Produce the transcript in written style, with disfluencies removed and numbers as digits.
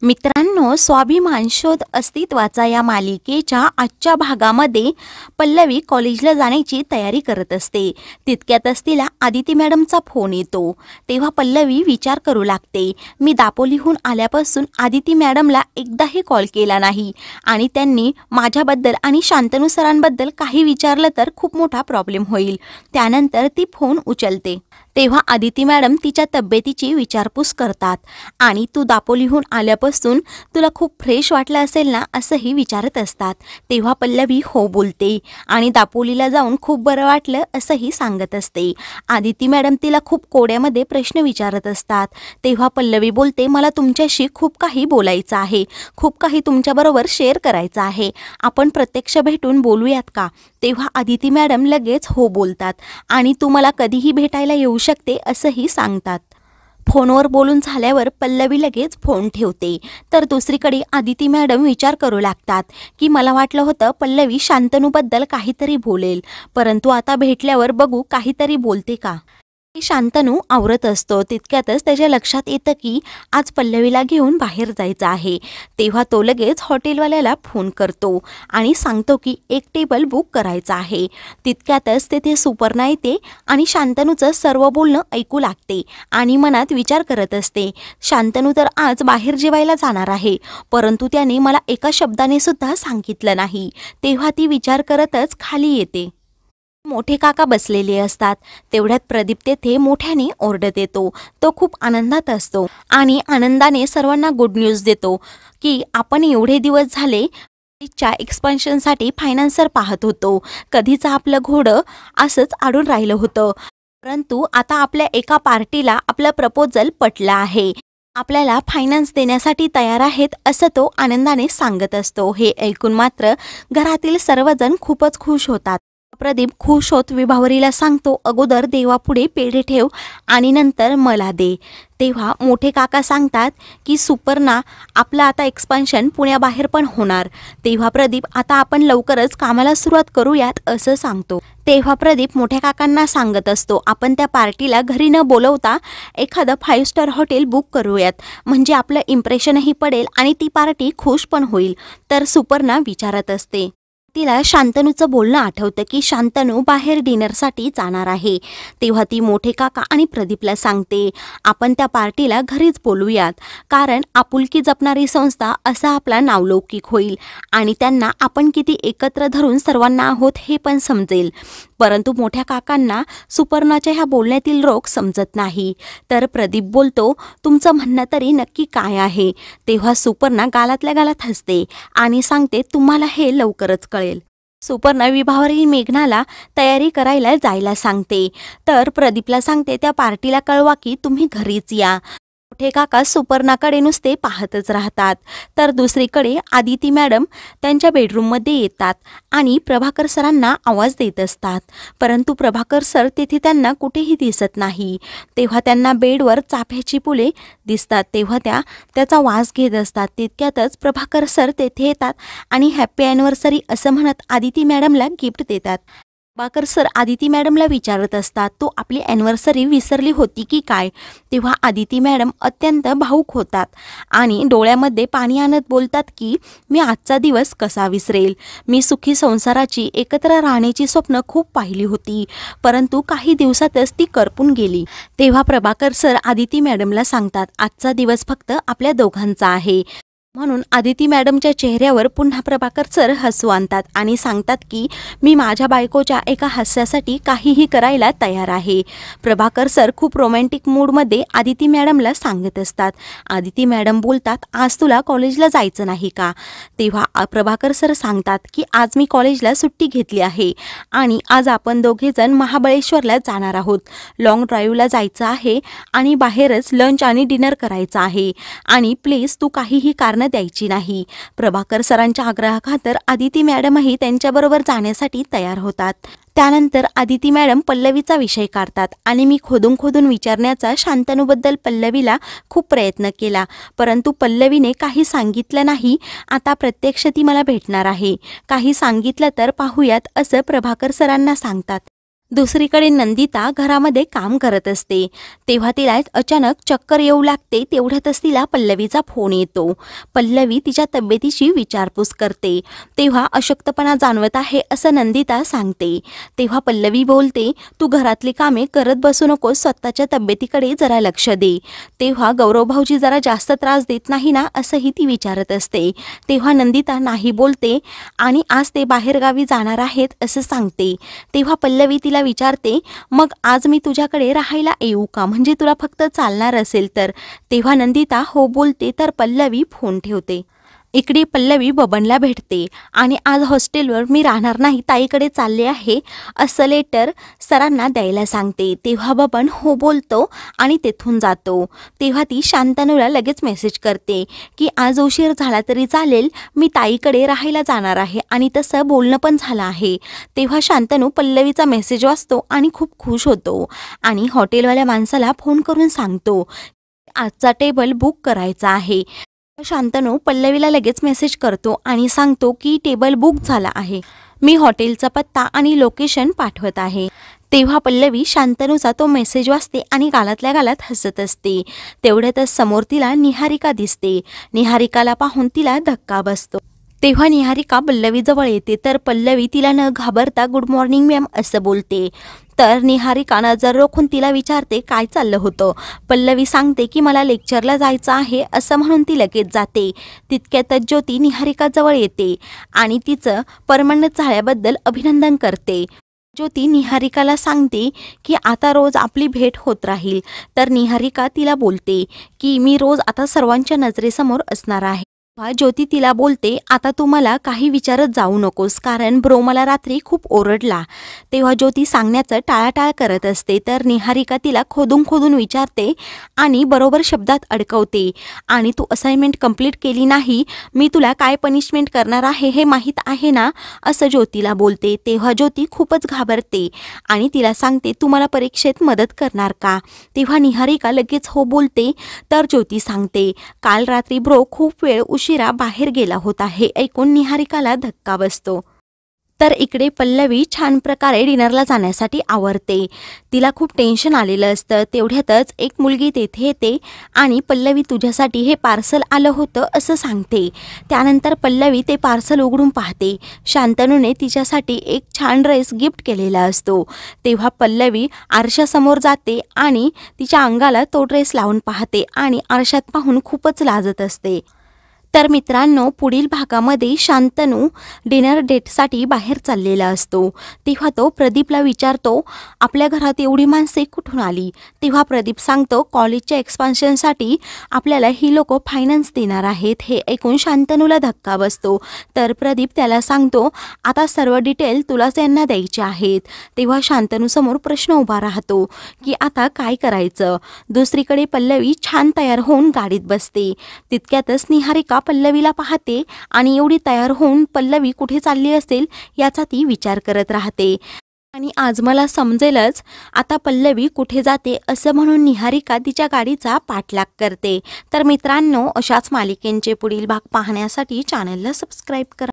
मित्रांनो, स्वाभिमान शोध अस्तित्वाचा या मालिकेच्या आजच्या भागामध्ये पल्लवी कॉलेजला जाण्याची तयारी करत असते. तितक्यातच तिला आदिती मॅडमचा फोन येतो. तेव्हा पल्लवी विचार करू लागते, मी दापोलीहून आल्यापासून आदिती मॅडमला एकदाही कॉल केला नाही आणि त्यांनी माझ्याबद्दल आणि शांतनू सरांबद्दल काही विचारलं तर खूप मोठा प्रॉब्लेम होईल. त्यानंतर ती फोन उचलते. तेव्हा आदिती मॅडम तिच्या तब्येतीची विचारपूस करतात आणि तू दापोलीहून आल्यापासून तुला खूप फ्रेश वाटलं असेल ना, असंही विचारत असतात. तेव्हा पल्लवी हो बोलते आणि दापोलीला जाऊन खूप बरं वाटलं असंही सांगत असते. आदिती मॅडम तिला खूप कोड्यामध्ये प्रश्न विचारत असतात. तेव्हा पल्लवी बोलते, मला तुमच्याशी खूप काही बोलायचं आहे, खूप काही तुमच्याबरोबर शेअर करायचं आहे, आपण प्रत्यक्ष भेटून बोलूयात का? तेव्हा आदिती मॅडम लगेच हो बोलतात आणि तू मला कधीही भेटायला येऊ शकते असंही सांगतात. फोनवर बोलून झाल्यावर पल्लवी लगेच फोन ठेवते. तर दुसरीकडे आदिती मॅडम विचार करू लागतात की मला वाटलं होतं पल्लवी शांतनूबद्दल काहीतरी बोलेल, परंतु आता भेटल्यावर बघू काहीतरी बोलते का. शांतनू आवरत असतो. तितक्यातच त्याच्या लक्षात येतं की आज पल्लवीला घेऊन बाहेर जायचं आहे. तेव्हा तो लगेच हॉटेलवाल्याला फोन करतो आणि सांगतो की एक टेबल बुक करायचं आहे. तितक्यातच तेथे सुपर्णा येते आणि शांतनूचं सर्व बोलणं ऐकू लागते आणि मनात विचार करत असते, शांतनू तर आज बाहेर जेवायला जाणार आहे, परंतु त्याने मला एका शब्दाने सुद्धा सांगितलं नाही. तेव्हा ती विचार करतच खाली येते. मोठे काका बसलेले असतात. तेवढ्यात प्रदीप तेथे मोठ्याने ओरडत येतो. तो खूप आनंदात असतो आणि आनंदाने सर्वांना गुड न्यूज देतो की आपण एवढे दिवस झाले च्या एक्सपान्शनसाठी फायनान्सर पाहत होतो. कधीचं आपलं घोडं असंच आडून राहिलं होतं, परंतु आता आपल्या एका पार्टीला आपलं प्रपोजल पटलं आहे, आपल्याला फायनान्स देण्यासाठी तयार आहेत असं तो आनंदाने सांगत असतो. हे ऐकून मात्र घरातील सर्वजण खूपच खुश होतात. प्रदीप खुश होत विभावरीला सांगतो, अगोदर देवापुढे पेढे ठेव आणि नंतर मला दे. तेव्हा मोठे काका सांगतात की सुपर्णा, आपलं आता एक्सपान्शन पुण्याबाहेर पण होणार. तेव्हा प्रदीप, आता आपण लवकरच कामाला सुरुवात करूयात असं सांगतो. तेव्हा प्रदीप मोठ्या काकांना सांगत असतो, आपण त्या पार्टीला घरी न बोलवता एखादं 5 स्टार हॉटेल बुक करूयात, म्हणजे आपलं इम्प्रेशनही पडेल आणि ती पार्टी खुश पण होईल. तर सुपर्णा विचारत असते, तिला शांतनूचं बोलणं आठवतं की शांतनू बाहेर डिनरसाठी जाणार आहे. तेव्हा ती मोठे काका आणि प्रदीपला सांगते, आपण त्या पार्टीला घरीच बोलूयात, कारण आपुलकी जपणारी संस्था असा आपला नावलौकिक होईल आणि त्यांना आपण किती एकत्र धरून सर्वांना आहोत हे पण समजेल. परंतु मोठ्या काकांना सुपर्णाच्या ह्या बोलण्यातील रोग समजत नाही. तर प्रदीप बोलतो, तुमचं म्हणणं तरी नक्की काय आहे? तेव्हा सुपर्णा गालातल्या गालात हसते आणि सांगते, तुम्हाला हे लवकरच कळेल. सुपर्णा विभावरी मेघनाला तयारी करायला जायला सांगते. तर प्रदीपला सांगते, त्या पार्टीला कळवा की तुम्ही घरीच या. मोठे काका सुपर्णाकडे नुसते पाहतच राहतात. तर दुसरीकडे आदिती मॅडम त्यांच्या बेडरूममध्ये येतात आणि प्रभाकर सरांना आवाज देत असतात, परंतु प्रभाकर सर तेथे त्यांना कुठेही दिसत नाही. तेव्हा त्यांना बेडवर चाफ्याची फुले दिसतात. तेव्हा त्याचा वास घेत असतात. तितक्यातच प्रभाकर सर तेथे येतात आणि हॅपी ॲनिव्हर्सरी असं म्हणत आदिती मॅडमला गिफ्ट देतात. प्रभाकर सर आदिती मॅडमला विचारत असतात, तू आपली ॲनिव्हर्सरी विसरली होती की काय? तेव्हा आदिती मॅडम अत्यंत भावूक होतात आणि डोळ्यामध्ये पाणी आणत बोलतात की मी आजचा दिवस कसा विसरेल. मी सुखी संसाराची, एकत्र राहण्याची स्वप्न खूप पाहिली होती, परंतु काही दिवसातच ती करपून गेली. तेव्हा प्रभाकर सर आदिती मॅडमला सांगतात, आजचा दिवस फक्त आपल्या दोघांचा आहे. म्हणून आदिती मॅडमच्या चेहऱ्यावर पुन्हा प्रभाकर सर हसू आणतात आणि सांगतात की मी माझ्या बायकोच्या एका हास्यासाठी काहीही करायला तयार आहे. प्रभाकर सर खूप रोमॅन्टिक मूडमध्ये आदिती मॅडमला सांगत असतात. आदिती मॅडम बोलतात, आज तुला कॉलेजला जायचं नाही का? तेव्हा प्रभाकर सर सांगतात की आज मी कॉलेजला सुट्टी घेतली आहे आणि आज आपण दोघेजण महाबळेश्वरला जाणार आहोत. लॉंग ड्राईव्हला जायचं आहे आणि बाहेरच लंच आणि डिनर करायचं आहे आणि प्लीज तू काहीही द्यायची नाही. प्रभाकर सरांच्या आग्रहाखातर आदिती मॅडमही त्यांच्याबरोबर जाण्यासाठी तयार होतात. त्यानंतर आदिती मॅडम पल्लवीचा विषय काढतात आणि मी खोदून विचारण्याचा शांतनूबद्दल पल्लवीला खूप प्रयत्न केला, परंतु पल्लवीने काही सांगितलं नाही. आता प्रत्यक्ष ती मला भेटणार आहे, काही सांगितलं तर पाहूयात असं प्रभाकर सरांना सांगतात. दुसरीकडे नंदिता घरामध्ये काम करत असते तेव्हा तिला अचानक चक्कर येऊ लागते. तेवढ्यातच तिला पल्लवीचा फोन येतो. पल्लवी तिच्या तब्येतीची विचारपूस करते. तेव्हा अशक्तपणा जाणवत आहे असं नंदिता सांगते. तेव्हा पल्लवी बोलते, तू घरातली कामे करत बसू नको, स्वतःच्या तब्येतीकडे जरा लक्ष दे. तेव्हा गौरव भाऊजी जरा जास्त त्रास देत नाही ना असंही ती विचारत असते. तेव्हा नंदिता नाही बोलते आणि आज ते बाहेरगावी जाणार आहेत असं सांगते. तेव्हा पल्लवी तिला विचारते, मग आज मी तुझ्याकडे राहायला येऊ का, म्हणजे तुला फक्त चालणार असेल तर. तेव्हा नंदिता हो बोलते तर पल्लवी फोन ठेवते. इकडे पल्लवी बबनला भेटते आणि आज हॉस्टेलवर मी राहणार नाही, ताईकडे चालले आहे असं लेटर सरांना द्यायला सांगते. तेव्हा बबन हो बोलतो आणि तेथून जातो. तेव्हा ती शांतनूला लगेच मेसेज करते की आज उशीर झाला तरी चालेल, मी ताईकडे राहायला जाणार आहे आणि तसं बोलणं पण झालं आहे. तेव्हा शांतनू पल्लवीचा मेसेज वाचतो आणि खूप खुश होतो आणि हॉटेलवाल्या माणसाला फोन करून सांगतो आजचा टेबल बुक करायचा आहे. शांतनू पल्लवीला लगेच मेसेज करतो आणि सांगतो की टेबल बुक झाला आहे, मी हॉटेलचा पत्ता आणि लोकेशन पाठवत आहे. तेव्हा पल्लवी शांतनूचा तो मेसेज वाचते आणि गालातल्या गालात हसत असते. तेवढ्यातच समोर तिला निहारिका दिसते. निहारिकाला पाहून तिला धक्का बसतो. तेव्हा निहारिका पल्लवीजवळ येते तर पल्लवी तिला न घाबरता गुड मॉर्निंग मॅम असं बोलते. तर निहारिका नजर रोखून तिला विचारते काय चाललं होतं. पल्लवी सांगते की मला लेक्चरला जायचं आहे असं म्हणून ती लगेच जाते. तितक्यातच ज्योती निहारिकाजवळ येते आणि तिचं परमनंट झाल्याबद्दल अभिनंदन करते. ज्योती निहारिकाला सांगते की आता रोज आपली भेट होत राहील. तर निहारिका तिला बोलते की मी रोज आता सर्वांच्या नजरेसमोर असणार आहे. ज्योती तिला बोलते आता तू मला काही विचारत जाऊ नकोस, कारण ब्रो मला रात्री खूप ओरडला. तेव्हा ज्योती सांगण्याचं टाळाटाळ करत असते. तर निहारिका तिला खोदून खोदून विचारते आणि बरोबर शब्दात अडकवते आणि तू असाइनमेंट कंप्लीट केली नाही, मी तुला काय पनिशमेंट करणार आहे हे माहीत आहे ना असं ज्योतीला बोलते. तेव्हा ज्योती खूपच घाबरते आणि तिला सांगते तू मला परीक्षेत मदत करणार का. तेव्हा निहारिका लगेच हो बोलते. तर ज्योती सांगते काल रात्री ब्रो खूप वेळ उशिरा बाहेर गेला होता. हे ऐकून निहारिकाला धक्का बसतो. तर इकडे पल्लवी छान प्रकारे डिनरला जाण्यासाठी आवरते. तिला खूप टेन्शन आलेलं असतं. तेवढ्यातच एक मुलगी तेथे येते आणि पल्लवी तुझ्यासाठी हे पार्सल आलं होतं असं सांगते. त्यानंतर पल्लवी ते पार्सल उघडून पाहते. शांतनूने तिच्यासाठी एक छान ड्रेस गिफ्ट केलेला असतो. तेव्हा पल्लवी आरशासमोर जाते आणि तिच्या अंगाला तो ड्रेस लावून पाहते आणि आरशात पाहून खूपच लाजत असते. तर मित्रांनो, पुढील भागामध्ये शांतनू डिनर डेटसाठी बाहेर चाललेला असतो. तेव्हा तो प्रदीपला विचारतो आपल्या घरात एवढी माणसे कुठून आली. तेव्हा प्रदीप सांगतो कॉलेजच्या एक्सपान्शनसाठी आपल्याला ही लोक फायनान्स देणार आहेत. हे ऐकून शांतनूला धक्का बसतो. तर प्रदीप त्याला सांगतो आता सर्व डिटेल तुलाच यांना द्यायचे आहेत. तेव्हा शांतनूसमोर प्रश्न उभा राहतो की आता काय करायचं. दुसरीकडे पल्लवी छान तयार होऊन गाडीत बसते. तितक्यातच निहारिका पल्लवीला पाहते आणि एवढी तयार होऊन पल्लवी कुठे चालली असेल याचा ती विचार करत राहते. आणि आज मला समजेलच आता पल्लवी कुठे जाते असं म्हणून निहारिका तिच्या गाडीचा पाठलाग करते. तर मित्रांनो, अशाच मालिकेंचे पुढील भाग पाहण्यासाठी चॅनलला सबस्क्राईब करा.